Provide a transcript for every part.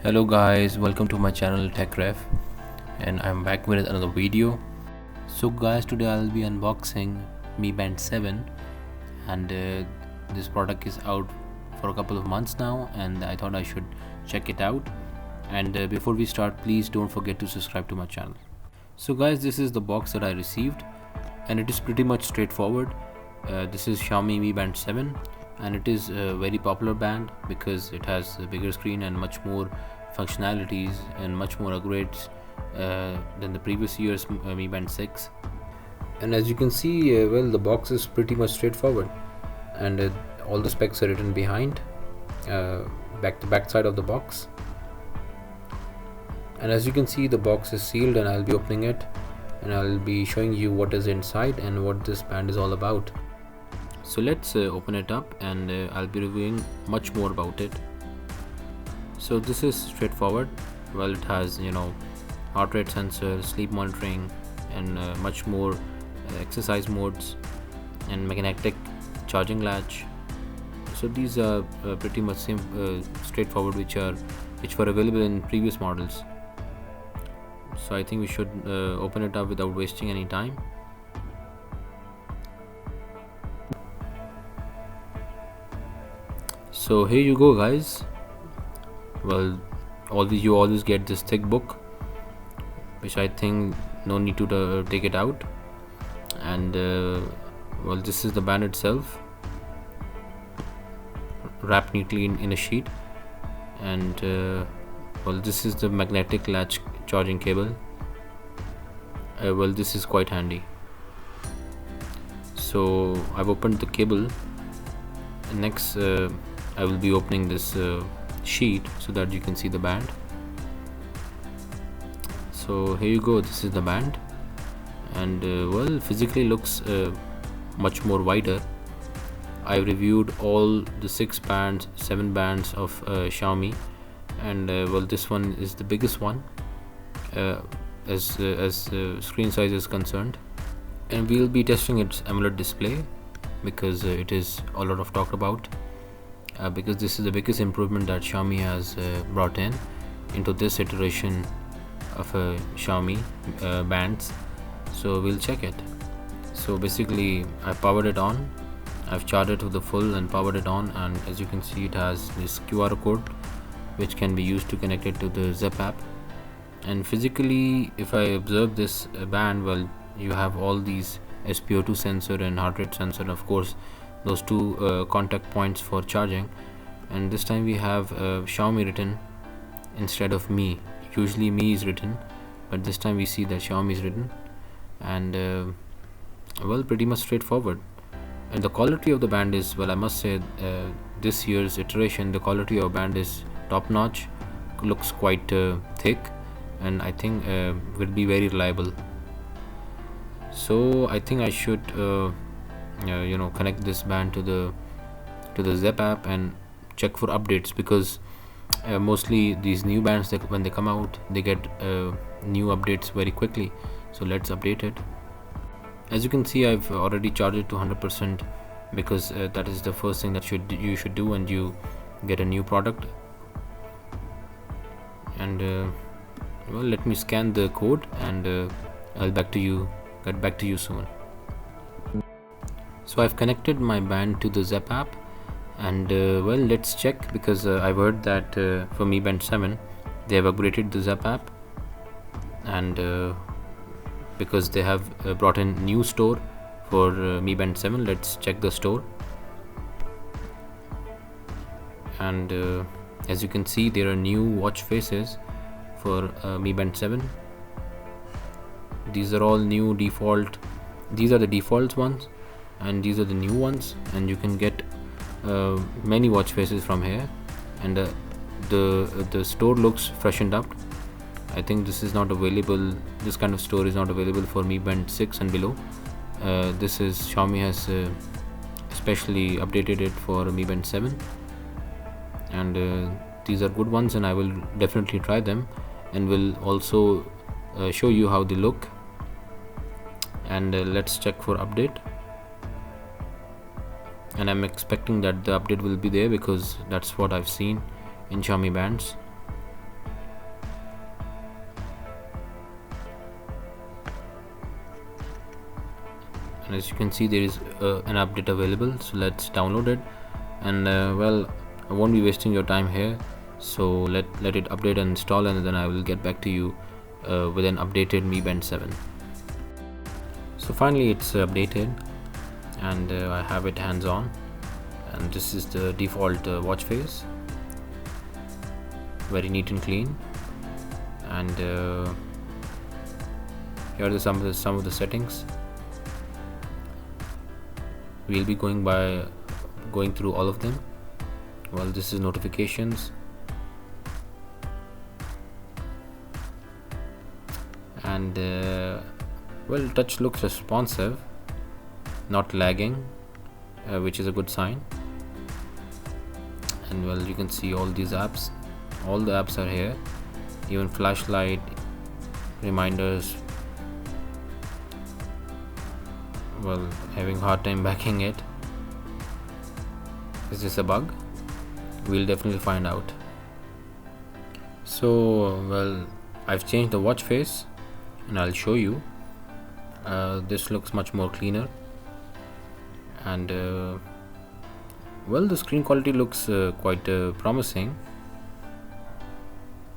Hello guys, welcome to my channel TechRef, and I'm back with another video. So guys, today I'll be unboxing Mi Band 7, and this product is out for a couple of months now, and I thought I should check it out. And before we start, please don't forget to subscribe to my channel. So guys, this is the box that I received, and it is pretty much straightforward. This is Xiaomi Mi Band 7, and it is a very popular band because it has a bigger screen and much more functionalities and much more upgrades than the previous year's Mi Band 6. And as you can see, well, the box is pretty much straightforward, and all the specs are written behind back side of the box. And as you can see, the box is sealed, and I'll be opening it and I'll be showing you what is inside and what this band is all about. So let's open it up, and I'll be reviewing much more about it. So this is straightforward. Well, it has heart rate sensor, sleep monitoring, and much more exercise modes and magnetic charging latch. So these are pretty much straightforward, which were available in previous models. So I think we should open it up without wasting any time. So here you go, guys. Well, you always get this thick book, which I think no need to take it out. And well, this is the band itself, wrapped neatly in a sheet. And well, this is the magnetic latch charging cable. Well, this is quite handy. So I've opened the cable. Next I will be opening this sheet so that you can see the band. So here you go, this is the band, and well, physically looks much more wider. I reviewed all the 7 bands of Xiaomi, and well, this one is the biggest one as screen size is concerned. And we'll be testing its AMOLED display because it is a lot of talked about, because this is the biggest improvement that Xiaomi has brought into this iteration of Xiaomi bands. So we'll check it. So basically, I powered it on. I've charged it to the full and powered it on, and as you can see, it has this QR code which can be used to connect it to the Zep app. And physically, if I observe this band, well, you have all these SpO2 sensor and heart rate sensor, of course those two contact points for charging. And this time we have Xiaomi written instead of Mi. Usually Mi is written, but this time we see that Xiaomi is written. And well, pretty much straightforward. And the quality of the band is, well, I must say, this year's iteration, the quality of band is top notch. Looks quite thick, and I think will be very reliable. So I think I should connect this band to the Zep app and check for updates, because mostly these new bands, when they come out, they get new updates very quickly. So let's update it. As you can see, I've already charged it to 100%, because that is the first thing that you should do when you get a new product. And well, let me scan the code, and I'll get back to you soon. So I've connected my band to the Zep app, and well, let's check, because I've heard that for Mi Band 7 they have upgraded the Zep app, and because they have brought in new store for Mi Band 7. Let's check the store. And as you can see, there are new watch faces for Mi Band 7. These are all new default. These are the default ones, and these are the new ones, and you can get many watch faces from here. And the store looks freshened up. I think this is not available, this kind of store is not available for Mi Band 6 and below. This is Xiaomi has especially updated it for Mi Band 7, and these are good ones, and I will definitely try them, and will also show you how they look. And let's check for update. And I'm expecting that the update will be there, because that's what I've seen in Xiaomi bands. and as you can see there is an update available, so let's download it. And well, I won't be wasting your time here, so let it update and install, and then I will get back to you with an updated Mi Band 7. So finally it's updated, and I have it hands on, and this is the default watch face, very neat and clean. And here are some of the settings. We'll be going through all of them. Well, this is notifications, and well, touch looks responsive, not lagging, which is a good sign. And well, you can see all these apps, all the apps are here, even flashlight, reminders. Well, having hard time backing it. Is this a bug? We'll definitely find out. So well, I've changed the watch face and I'll show you. This looks much more cleaner, and well, the screen quality looks quite promising,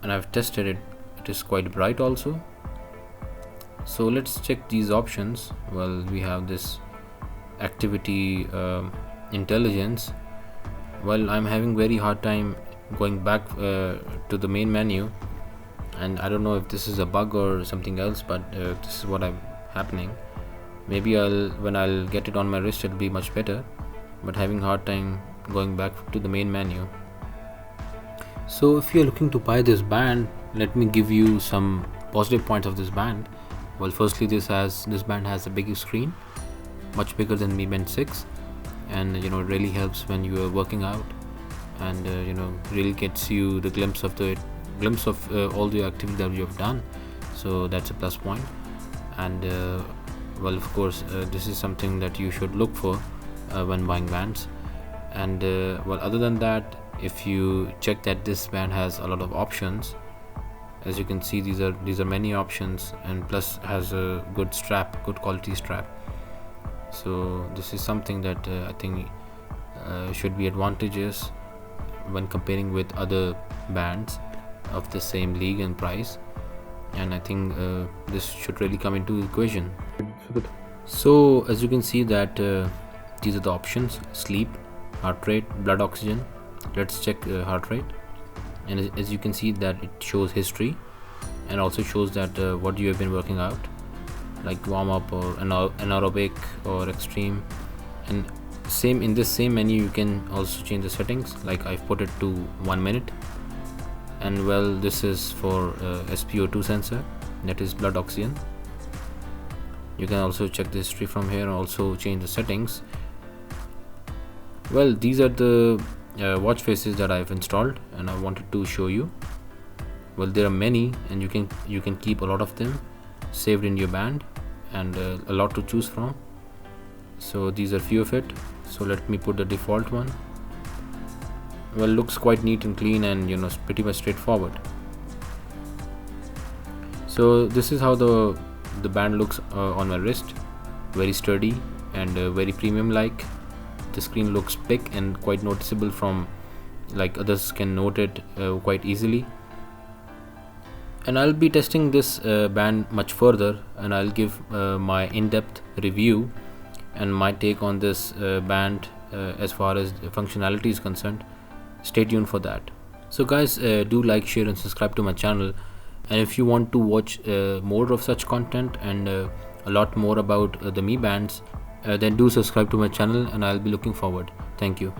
and I've tested it. It is quite bright also. So let's check these options. Well, we have this activity intelligence. Well, I'm having very hard time going back to the main menu, and I don't know if this is a bug or something else, but this is what I'm happening. Maybe when I'll get it on my wrist it'll be much better, but having hard time going back to the main menu. So if you're looking to buy this band, let me give you some positive points of this band. Well, firstly, this band has a big screen, much bigger than Mi Band 6, and it really helps when you are working out, and really gets you the glimpse of all the activity that you have done. So that's a plus point. And well, of course, this is something that you should look for when buying bands. And well, other than that, if you check that this band has a lot of options, as you can see, these are many options, and plus has a good quality strap. So this is something that I think should be advantageous when comparing with other bands of the same league and price, and I think this should really come into equation. So as you can see that these are the options: sleep, heart rate, blood oxygen. Let's check heart rate, and as you can see that it shows history, and also shows that what you have been working out, like warm up or anaerobic or extreme. And in this same menu you can also change the settings, like I've put it to 1 minute. And well, this is for SpO2 sensor, that is blood oxygen. You can also check the history from here and also change the settings. Well, these are the watch faces that I've installed and I wanted to show you. Well, there are many, and you can keep a lot of them saved in your band, and a lot to choose from. So these are few of it. So let me put the default one. Well, looks quite neat and clean, and pretty much straightforward. So this is how the band looks on my wrist. Very sturdy and very premium like. The screen looks big and quite noticeable, from like others can note it quite easily. And I'll be testing this band much further, and I'll give my in-depth review and my take on this band as far as functionality is concerned. Stay tuned for that. So guys, do like, share and subscribe to my channel, and if you want to watch more of such content and a lot more about the Mi Bands, then do subscribe to my channel, and I'll be looking forward. Thank you.